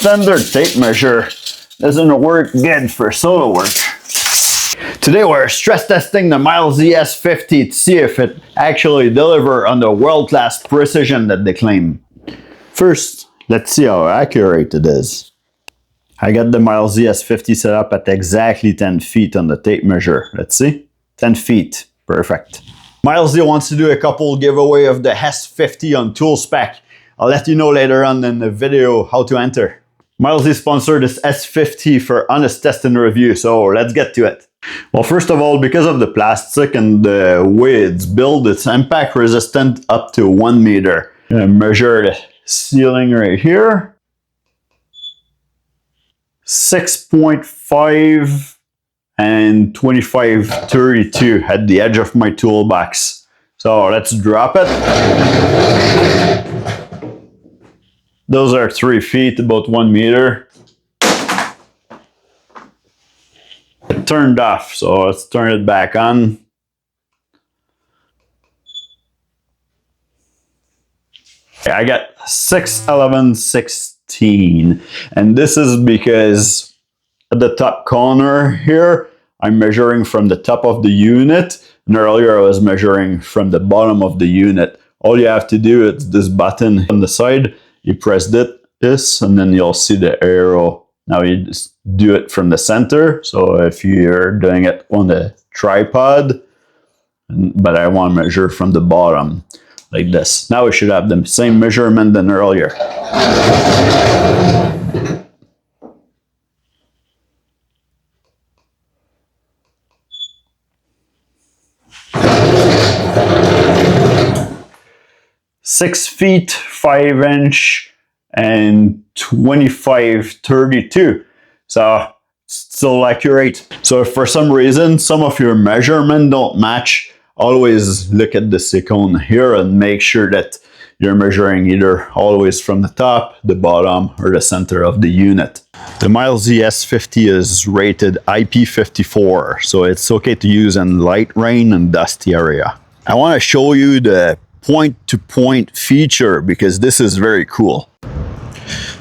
standard tape measure doesn't work good for solo work. Today we're stress testing the Mileseey S50 to see if it actually delivers on the world-class precision that they claim. First, let's see how accurate it is. I got the Mileseey S50 set up at exactly 10 feet on the tape measure. Let's see. 10 feet. Perfect. Mileseey wants to do a couple giveaway of the S50 on ToolSpecs. I'll let you know later on in the video how to enter. Mileseey sponsored this S50 for honest test and review, so let's get to it. Well, first of all, because of the plastic and the way it's built, it's impact resistant up to 1 meter. I'm gonna measure the ceiling right here. 6.5 and 25/32 at the edge of my toolbox. So let's drop it. Those are 3 feet, about 1 meter. It turned off, so let's turn it back on. I got 6/11/16, and this is because at the top corner here, I'm measuring from the top of the unit, and earlier I was measuring from the bottom of the unit. All you have to do is this button on the side, you press this, and then you'll see the arrow. Now you just do it from the center. So if you're doing it on the tripod, but I want to measure from the bottom, like this. Now we should have the same measurement than earlier. Six feet, 5 inch, and 25/32. So still accurate. So if for some reason some of your measurement don't match, always look at this icon here and make sure that you're measuring either always from the top, the bottom, or the center of the unit. The Mileseey S50 is rated IP54, so it's okay to use in light rain and dusty area. I want to show you the point-to-point feature because this is very cool.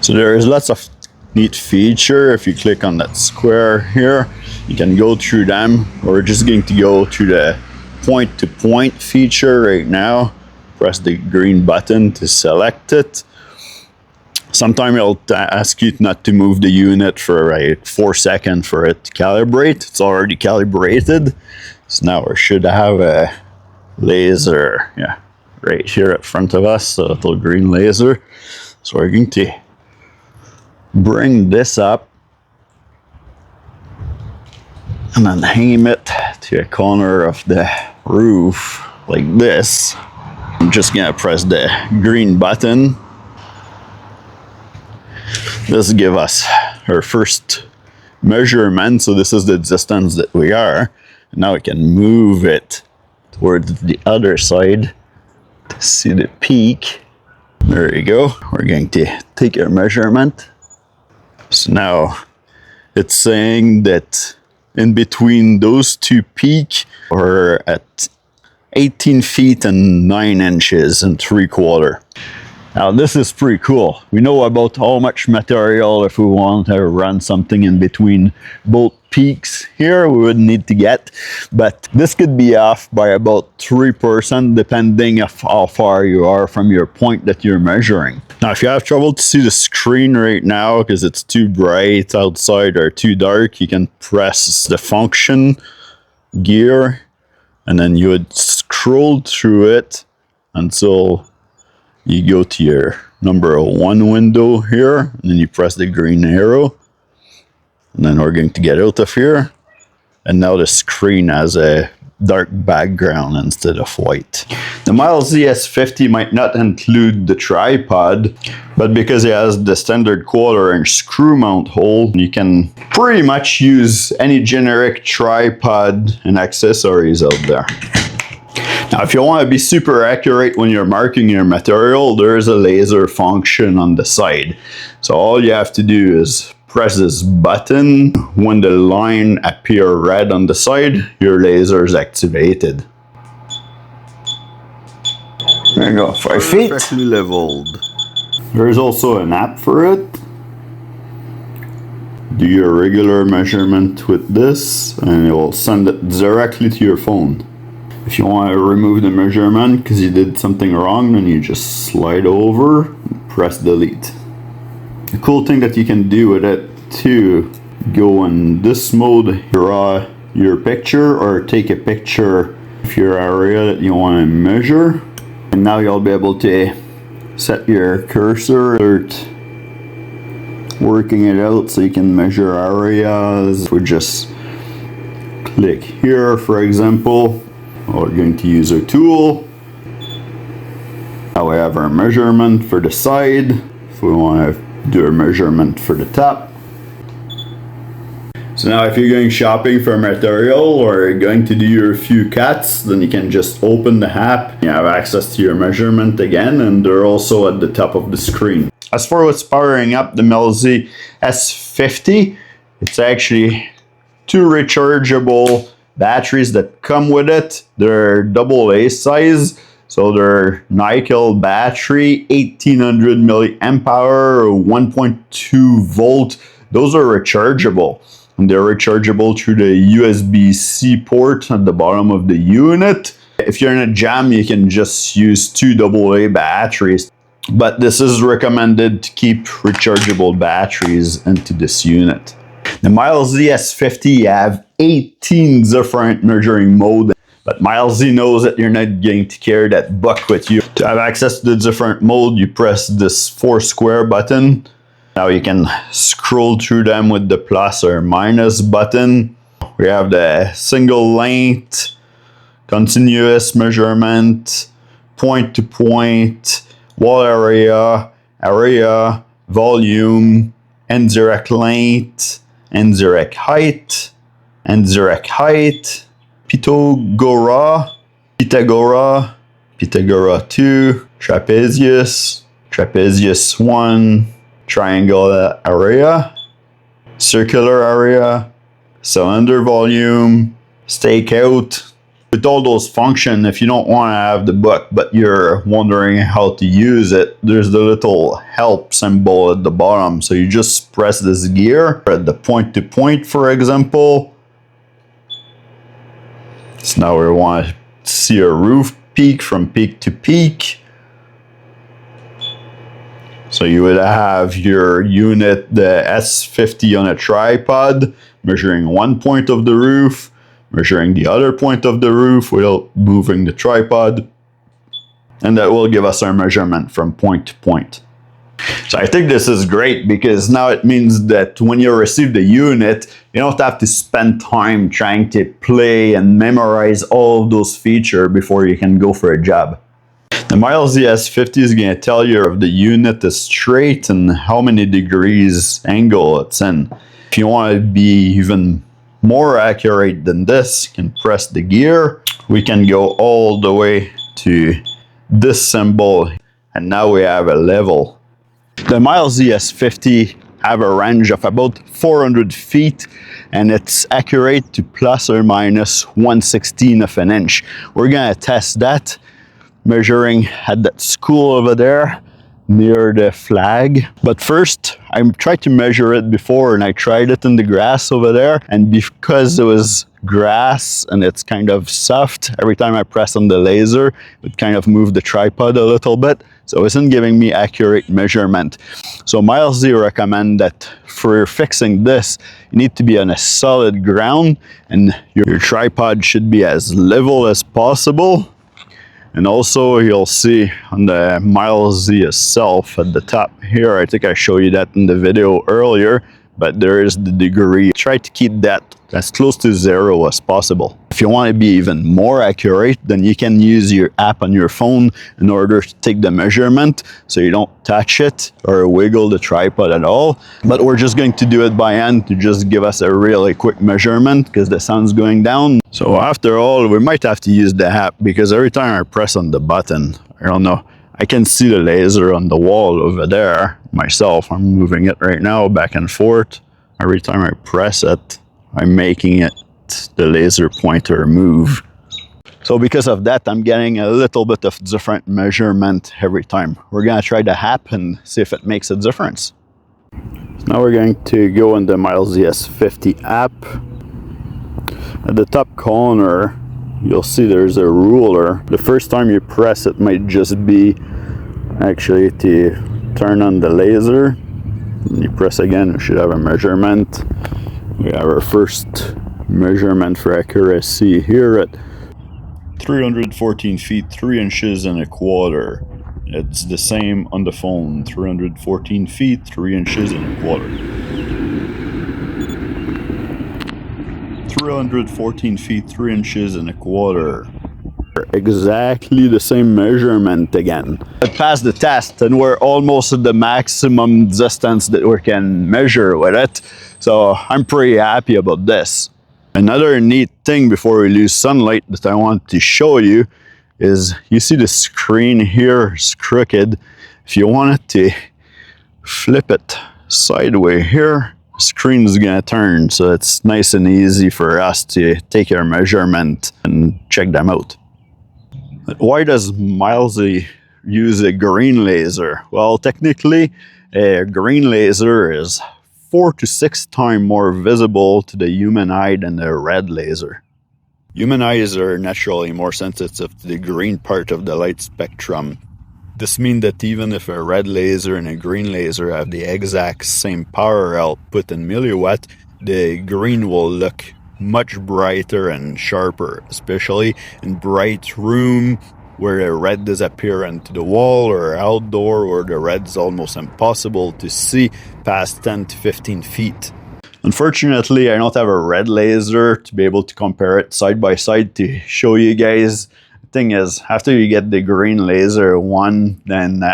So there's lots of neat feature. If you click on that square here, you can go through them. We're just going to go through the point-to-point feature right now. Press the green button to select it. Sometimes it'll ask you not to move the unit for 4 seconds for it to calibrate. It's already calibrated. So now we should have a laser, right here at front of us, a little green laser. So we're going to bring this up and then aim it to a corner of the roof like this. I'm just gonna press the green button. This gives us our first measurement. So this is the distance that we are. And now we can move it towards the other side to see the peak. There you go. We're going to take our measurement. So now it's saying that in between those two peaks we're at 18 feet and 9 inches and 3/4. Now this is pretty cool. We know about how much material, if we want to run something in between both peaks here, we would need to get, but this could be off by about 3% depending on how far you are from your point that you're measuring. Now if you have trouble to see the screen right now because it's too bright outside or too dark, you can press the function gear and then you would scroll through it until you go to your number 1 window here, and then you press the green arrow, and then we're going to get out of here. And now the screen has a dark background instead of white. The Mileseey S50 might not include the tripod, but because it has the standard 1/4 inch screw mount hole, you can pretty much use any generic tripod and accessories out there. Now, if you want to be super accurate when you're marking your material, there's a laser function on the side. So all you have to do is press this button. When the line appears red on the side, your laser is activated. There you go, 5 feet. Perfectly leveled. There's also an app for it. do your regular measurement with this and it will send it directly to your phone. If you want to remove the measurement because you did something wrong, then you just slide over and press delete. The cool thing that you can do with it too, go in this mode, draw your picture or take a picture of your area that you want to measure, and now you'll be able to set your cursor, start working it out so you can measure areas. We just click here, for example. We're going to use our tool. Now we have our measurement for the side. If we want to do a measurement for the top. So now if you're going shopping for material or going to do your few cuts, then you can just open the app. You have access to your measurement again, and they're also at the top of the screen. As for what's powering up the Mileseey S50, it's actually 2 rechargeable batteries that come with it. They're AA size. So they're nickel battery, 1800 milliamp hour, 1.2 volt. Those are rechargeable. And they're rechargeable through the USB-C port at the bottom of the unit. If you're in a jam, you can just use 2 AA batteries. But this is recommended to keep rechargeable batteries into this unit. The Mileseey S50 have 18 different measuring modes. But Mileseey knows that you're not going to carry that book with you. To have access to the different mode, you press this 4 square button. Now you can scroll through them with the plus or minus button. We have the single length, continuous measurement, point to point, wall area, volume, indirect length, indirect height, Pythagora 2, trapezius 1, triangle area, circular area, cylinder volume, stakeout. With all those functions, if you don't want to have the book but you're wondering how to use it, there's the little help symbol at the bottom. So you just press this gear at the point to point, for example. So now we want to see a roof peak from peak to peak. So you would have your unit, the S50 on a tripod, measuring one point of the roof, measuring the other point of the roof without moving the tripod. And that will give us our measurement from point to point. So I think this is great because now it means that when you receive the unit, you don't have to spend time trying to play and memorize all of those features before you can go for a job. The Mileseey S50 is going to tell you if the unit is straight and how many degrees angle it's in. If you want to be even more accurate than this, you can press the gear. We can go all the way to this symbol, and now we have a level. The Mileseey S50 have a range of about 400 feet, and it's accurate to plus or minus 1/16 of an inch. We're gonna test that, measuring at that school over there near the flag. But first, I tried to measure it before, and I tried it in the grass over there, and because it was grass and it's kind of soft, every time I press on the laser, it kind of moved the tripod a little bit, so it wasn't giving me accurate measurement. So Mileseey recommend that for fixing this, you need to be on a solid ground, and your tripod should be as level as possible. And also you'll see on the Mileseey itself at the top here, I think I showed you that in the video earlier, but there is the degree. Try to keep that as close to 0 as possible. If you want to be even more accurate, then you can use your app on your phone in order to take the measurement so you don't touch it or wiggle the tripod at all. But we're just going to do it by hand to just give us a really quick measurement because the sun's going down. So after all, we might have to use the app because every time I press on the button, I don't know, I can see the laser on the wall over there myself. I'm moving it right now back and forth. Every time I press it, I'm making it the laser pointer move. So because of that, I'm getting a little bit of different measurement every time. We're gonna try the app and see if it makes a difference. Now we're going to go in the Mileseey S50 app. At the top corner, you'll see there's a ruler. The first time you press it might just be actually to turn on the laser. When you press again, we should have a measurement. We have our first measurement for accuracy here at 314 feet 3 inches and a quarter. It's the same on the phone, 314 feet 3 inches and a quarter. 314 feet 3 inches and a quarter. Exactly the same measurement again. It passed the test and we're almost at the maximum distance that we can measure with it. So I'm pretty happy about this. Another neat thing before we lose sunlight that I want to show you is, you see the screen here is crooked. If you wanted to flip it sideways here, the screen is gonna turn, so it's nice and easy for us to take our measurement and check them out. But why does Mileseey use a green laser? Well, technically, a green laser is 4 to 6 times more visible to the human eye than a red laser. Human eyes are naturally more sensitive to the green part of the light spectrum. This means that even if a red laser and a green laser have the exact same power output in milliwatt, the green will look much brighter and sharper, especially in bright room where the red disappear into the wall, or outdoor where the red is almost impossible to see past 10 to 15 feet. Unfortunately, I don't have a red laser to be able to compare it side by side to show you guys. The thing is, after you get the green laser one, then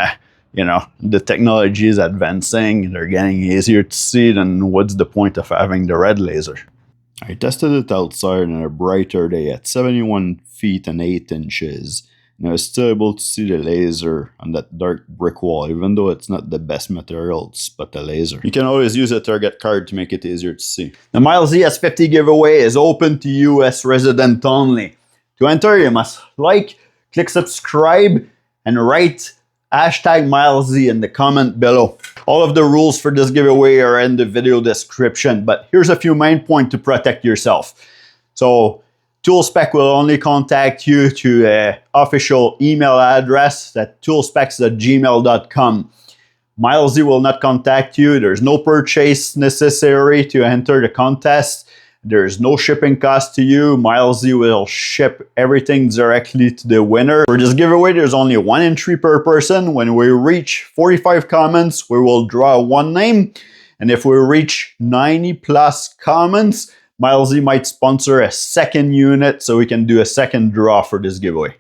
you know, the technology is advancing, they're getting easier to see, then what's the point of having the red laser? I tested it outside on a brighter day at 71 feet and 8 inches. And I was still able to see the laser on that dark brick wall, even though it's not the best material to spot the laser. You can always use a target card to make it easier to see. The Mileseey S50 giveaway is open to US resident only. To enter, you must like, click subscribe, and write #Mileseey in the comment below. All of the rules for this giveaway are in the video description, but here's a few main points to protect yourself. So, ToolSpecs will only contact you to an official email address at toolspecs@gmail.com. Mileseey will not contact you. There's no purchase necessary to enter the contest. There's no shipping cost to you. Mileseey will ship everything directly to the winner. For this giveaway, there's only 1 entry per person. When we reach 45 comments, we will draw 1 name. And if we reach 90 plus comments, Mileseey might sponsor a second unit so we can do a second draw for this giveaway.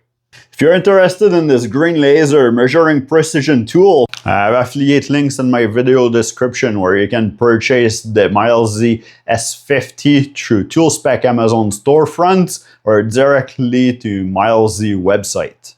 If you're interested in this green laser measuring precision tool, I have affiliate links in my video description where you can purchase the Mileseey S50 through ToolSpecs Amazon storefront or directly to Mileseey website.